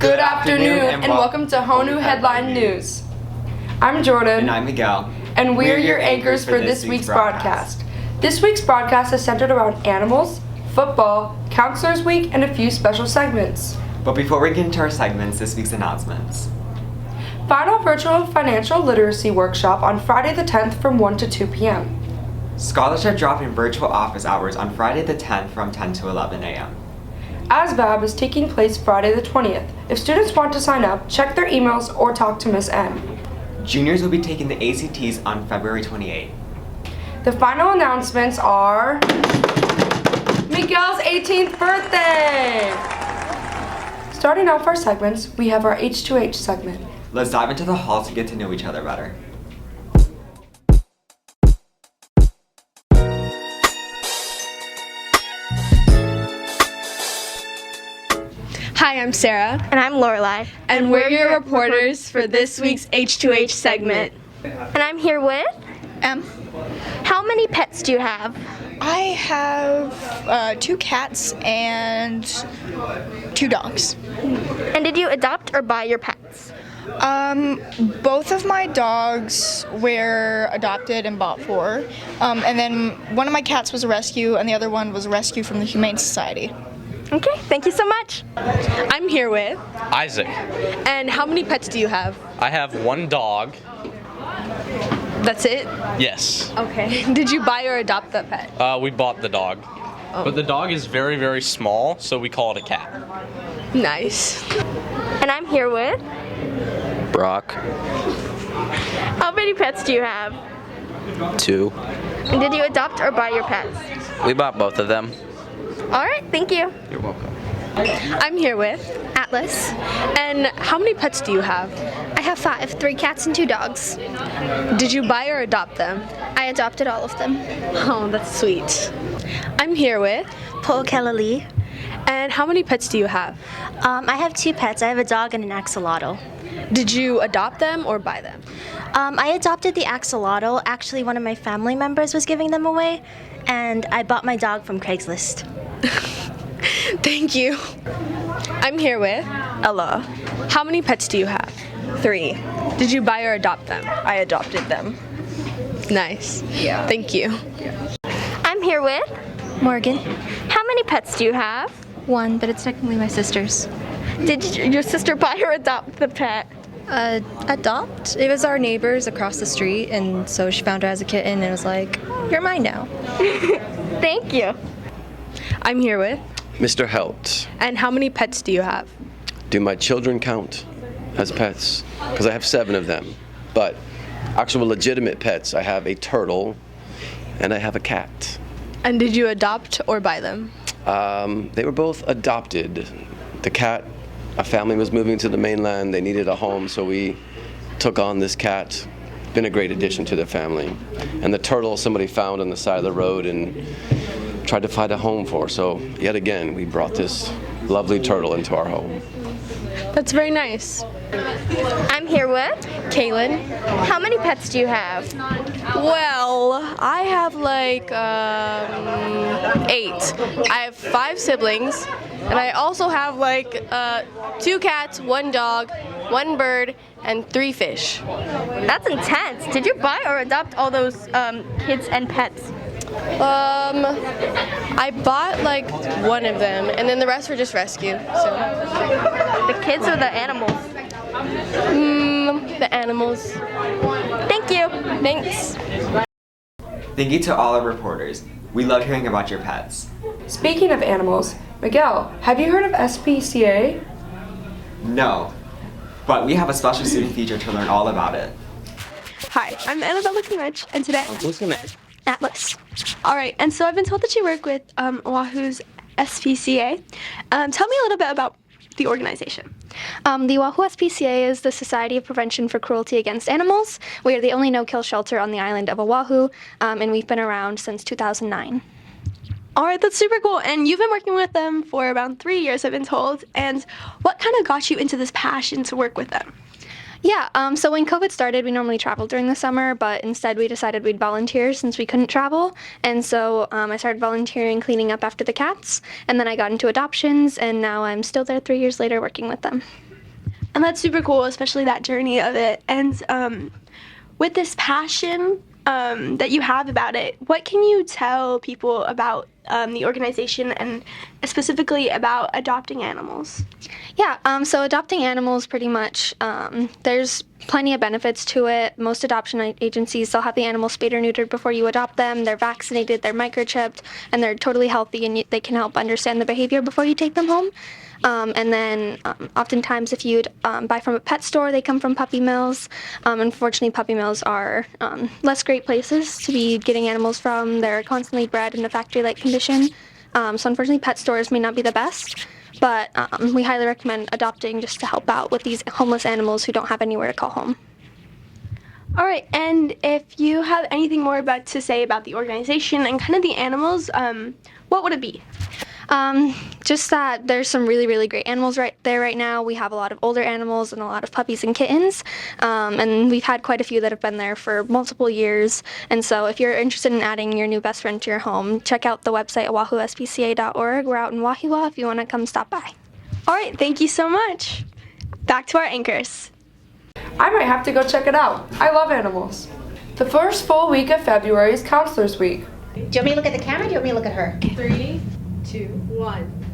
Good afternoon and welcome to Honu Headline News. I'm Jordan. And I'm Miguel. And we're your anchors for this week's broadcast. This week's broadcast is centered around animals, football, Counselors Week, and a few special segments. But before we get into our segments, this week's announcements. Final virtual financial literacy workshop on Friday the 10th from 1 to 2 p.m. Scholarship drop in virtual office hours on Friday the 10th from 10 to 11 a.m. ASVAB is taking place Friday the 20th. If students want to sign up, check their emails or talk to Ms. M. Juniors will be taking the ACTs on February 28th. The final announcements are Miguel's 18th birthday! Starting off our segments, we have our H2H segment. Let's dive into the hall to get to know each other better. Hi, I'm Sarah. And I'm Lorelai. And we're your reporters for this week's H2H segment. And I'm here with M. How many pets do you have? I have 2 cats and 2 dogs. And did you adopt or buy your pets? Both of my dogs were adopted and bought for. And then one of my cats was a rescue and the other one was a rescue from the Humane Society. Okay, thank you so much. I'm here with Isaac. And how many pets do you have? I have 1 dog. That's it? Yes. Okay. Did you buy or adopt that pet? We bought the dog. Oh. But the dog is very, very small, so we call it a cat. Nice. And I'm here with Brock. How many pets do you have? 2. And did you adopt or buy your pets? We bought both of them. All right, thank you. You're welcome. I'm here with Atlas. And how many pets do you have? I have 5, 3 cats and 2 dogs. Did you buy or adopt them? I adopted all of them. Oh, that's sweet. I'm here with Pokelali. And how many pets do you have? I have 2 pets. I have a dog and an axolotl. Did you adopt them or buy them? I adopted the axolotl. Actually, one of my family members was giving them away, and I bought my dog from Craigslist. Thank you. I'm here with Ella. How many pets do you have? 3. Did you buy or adopt them? I adopted them. Nice. Yeah. Thank you. I'm here with Morgan. How many pets do you have? 1, but it's technically my sister's. Did your sister buy or adopt the pet? Adopt? It was our neighbors across the street, and so she found her as a kitten and was like, you're mine now. Thank you. I'm here with Mr. Helt. And how many pets do you have? Do my children count as pets? Because I have 7 of them. But actual legitimate pets, I have a turtle and I have a cat. And did you adopt or buy them? They were both adopted. The cat, a family was moving to the mainland. They needed a home, so we took on this cat. Been a great addition to the family. And the turtle somebody found on the side of the road and tried to find a home for. So yet again, we brought this lovely turtle into our home. That's very nice. I'm here with Kaylin. How many pets do you have? Well, I have like 8. I have 5 siblings, and I also have like 2 cats, 1 dog, 1 bird, and 3 fish. That's intense. Did you buy or adopt all those kids and pets? I bought like 1 of them, and then the rest were just rescue. So the kids or the animals? The animals. Thank you. Thanks. Thank you to all our reporters. We love hearing about your pets. Speaking of animals, Miguel, have you heard of SPCA? No, but we have a special student feature to learn all about it. Hi, I'm Annabella Kimich, and today Who's gonna? Atlas. All right, and so I've been told that you work with Oahu's SPCA. Tell me a little bit about the organization. The Oahu SPCA is the Society of Prevention for Cruelty Against Animals. We are the only no-kill shelter on the island of Oahu, and we've been around since 2009. All right, that's super cool. And you've been working with them for around 3 years, I've been told. And what kind of got you into this passion to work with them? Yeah, so when COVID started, we normally traveled during the summer, but instead we decided we'd volunteer since we couldn't travel. And so I started volunteering cleaning up after the cats, and then I got into adoptions, and now I'm still there 3 years later working with them. And that's super cool, especially that journey of it. And with this passion that you have about it, what can you tell people about the organization and specifically about adopting animals? Yeah, so adopting animals pretty much, there's plenty of benefits to it. Most adoption agencies, they'll have the animals spayed or neutered before you adopt them. They're vaccinated, they're microchipped, and they're totally healthy, and they can help understand the behavior before you take them home. And then oftentimes if you buy from a pet store, they come from puppy mills. Unfortunately, puppy mills are less great places to be getting animals from. They're constantly bred in a factory-like condition. So unfortunately, pet stores may not be the best. But we highly recommend adopting just to help out with these homeless animals who don't have anywhere to call home. All right, and if you have anything more to say about the organization and kind of the animals, what would it be? Just that there's some really, really great animals right there right now. We have a lot of older animals and a lot of puppies and kittens, and we've had quite a few that have been there for multiple years. And so if you're interested in adding your new best friend to your home, check out the website oahuspca.org. We're out in Wahiawa if you want to come stop by. All right, thank you so much. Back to our anchors. I might have to go check it out. I love animals. The first full week of February is Counselors Week. Do you want me to look at the camera or do you want me to look at her? 3, 2, 1.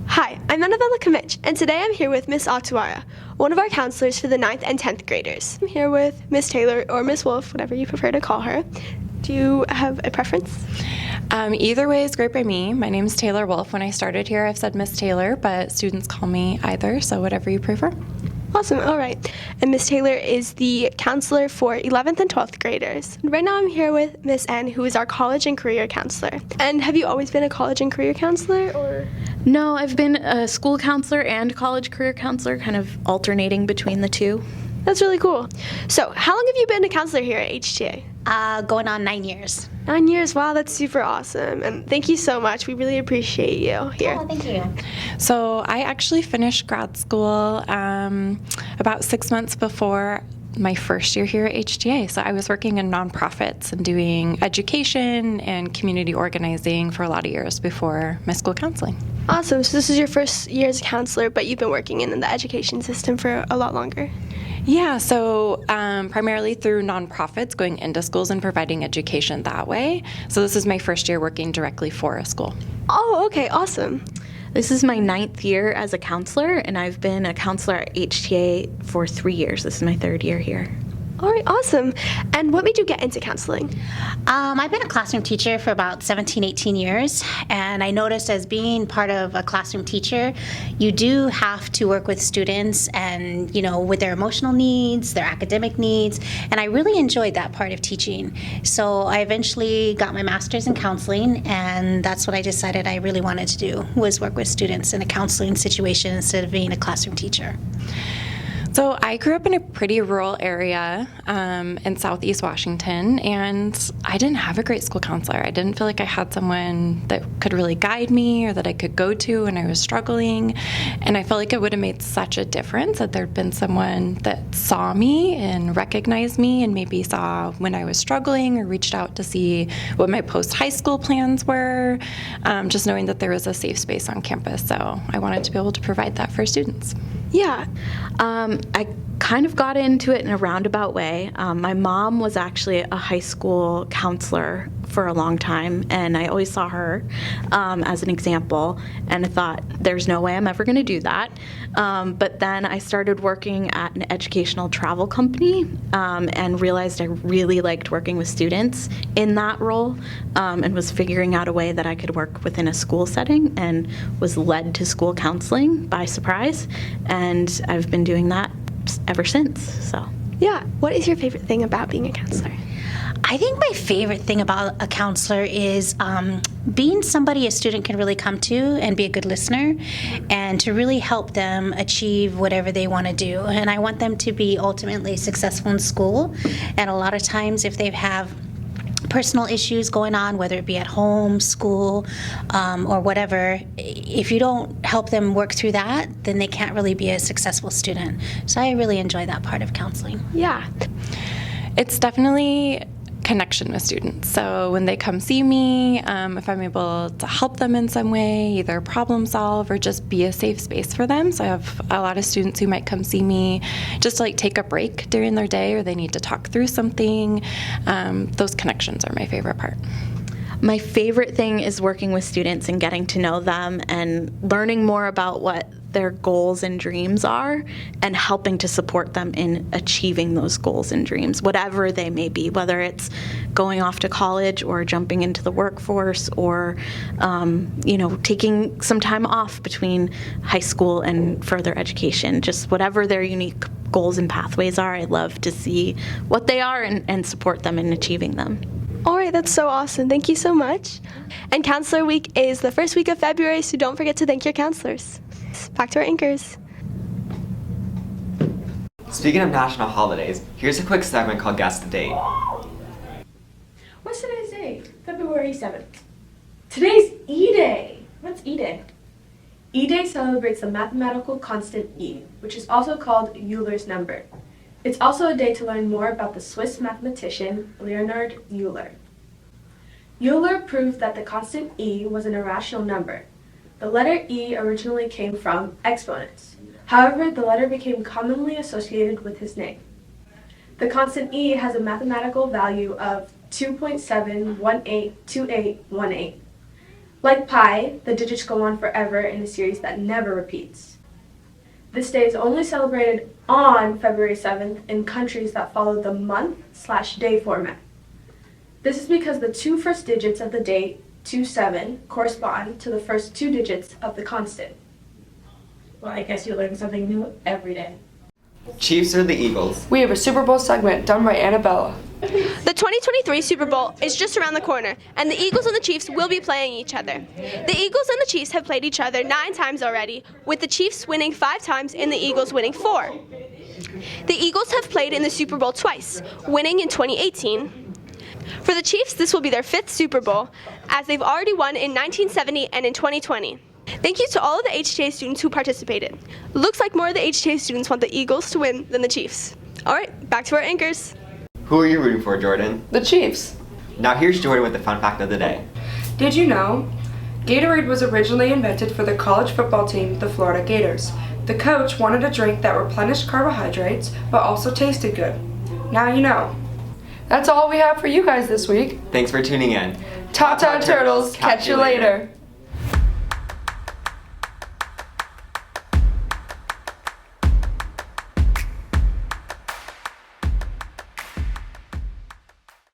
Hi, I'm Annabella Kamich, and today I'm here with Miss Atuara, one of our counselors for the 9th and 10th graders. I'm here with Miss Taylor or Miss Wolf, whatever you prefer to call her. Do you have a preference? Either way is great by me. My name's Taylor Wolf. When I started here, I've said Miss Taylor, but students call me either, so whatever you prefer. Awesome, all right. And Miss Taylor is the counselor for 11th and 12th graders. Right now I'm here with Miss N, who is our college and career counselor. And have you always been a college and career counselor, or? No, I've been a school counselor and college career counselor, kind of alternating between the two. That's really cool. So, how long have you been a counselor here at HTA? Going on 9 years. 9 years, wow, that's super awesome. And thank you so much. We really appreciate you here. Oh, thank you. So I actually finished grad school about 6 months before my first year here at HTA. So I was working in nonprofits and doing education and community organizing for a lot of years before my school counseling. Awesome. So this is your first year as a counselor, but you've been working in the education system for a lot longer. Yeah, so primarily through nonprofits, going into schools and providing education that way. So this is my first year working directly for a school. Oh, okay, awesome. This is my 9th year as a counselor, and I've been a counselor at HTA for 3 years. This is my 3rd year here. All right, awesome. And what made you get into counseling? I've been a classroom teacher for about 17, 18 years, and I noticed as being part of a classroom teacher, you do have to work with students and, with their emotional needs, their academic needs, and I really enjoyed that part of teaching. So I eventually got my master's in counseling, and that's what I decided I really wanted to do, was work with students in a counseling situation instead of being a classroom teacher. So I grew up in a pretty rural area in Southeast Washington, and I didn't have a great school counselor. I didn't feel like I had someone that could really guide me or that I could go to when I was struggling. And I felt like it would have made such a difference that there'd been someone that saw me and recognized me and maybe saw when I was struggling or reached out to see what my post-high school plans were, just knowing that there was a safe space on campus. So I wanted to be able to provide that for students. Yeah. I kind of got into it in a roundabout way. My mom was actually a high school counselor for a long time, and I always saw her as an example, and I thought, there's no way I'm ever going to do that. But then I started working at an educational travel company and realized I really liked working with students in that role, and was figuring out a way that I could work within a school setting, and was led to school counseling by surprise, and I've been doing that ever since. So yeah, what is your favorite thing about being a counselor? I think my favorite thing about a counselor is being somebody a student can really come to and be a good listener, and to really help them achieve whatever they want to do. And I want them to be ultimately successful in school. And a lot of times if they have personal issues going on, whether it be at home, school, or whatever, if you don't help them work through that, then they can't really be a successful student. So I really enjoy that part of counseling. Yeah. It's definitely connection with students. So when they come see me, if I'm able to help them in some way, either problem solve or just be a safe space for them. So I have a lot of students who might come see me just to like take a break during their day, or they need to talk through something. Those connections are my favorite part. My favorite thing is working with students and getting to know them and learning more about what their goals and dreams are and helping to support them in achieving those goals and dreams, whatever they may be, whether it's going off to college or jumping into the workforce or, taking some time off between high school and further education. Just whatever their unique goals and pathways are, I love to see what they are and support them in achieving them. All right, that's so awesome. Thank you so much. And Counselor Week is the first week of February, so don't forget to thank your counselors. Back to our anchors. Speaking of national holidays, here's a quick segment called Guess the Date. What's today's date? February 7th. Today's E-Day. What's E-Day? E-Day celebrates the mathematical constant E, which is also called Euler's number. It's also a day to learn more about the Swiss mathematician Leonhard Euler. Euler proved that the constant E was an irrational number. The letter E originally came from exponents. However, the letter became commonly associated with his name. The constant E has a mathematical value of 2.7182818. Like pi, the digits go on forever in a series that never repeats. This day is only celebrated on February 7th in countries that follow the month/day format. This is because the two first digits of the date, 27, correspond to the first two digits of the constant. Well, I guess you learn something new every day. Chiefs or the Eagles? We have a Super Bowl segment done by Annabella. The 2023 Super Bowl is just around the corner, and the Eagles and the Chiefs will be playing each other. The Eagles and the Chiefs have played each other 9 times already, with the Chiefs winning 5 times and the Eagles winning 4. The Eagles have played in the Super Bowl twice, winning in 2018. For the Chiefs, this will be their 5th Super Bowl, as they've already won in 1970 and in 2020. Thank you to all of the HTA students who participated. Looks like more of the HTA students want the Eagles to win than the Chiefs. All right, back to our anchors. Who are you rooting for, Jordan? The Chiefs. Now here's Jordan with the fun fact of the day. Did you know Gatorade was originally invented for the college football team, the Florida Gators? The coach wanted a drink that replenished carbohydrates but also tasted good. Now you know. That's all we have for you guys this week. Thanks for tuning in. Ta-ta turtles, catch you later.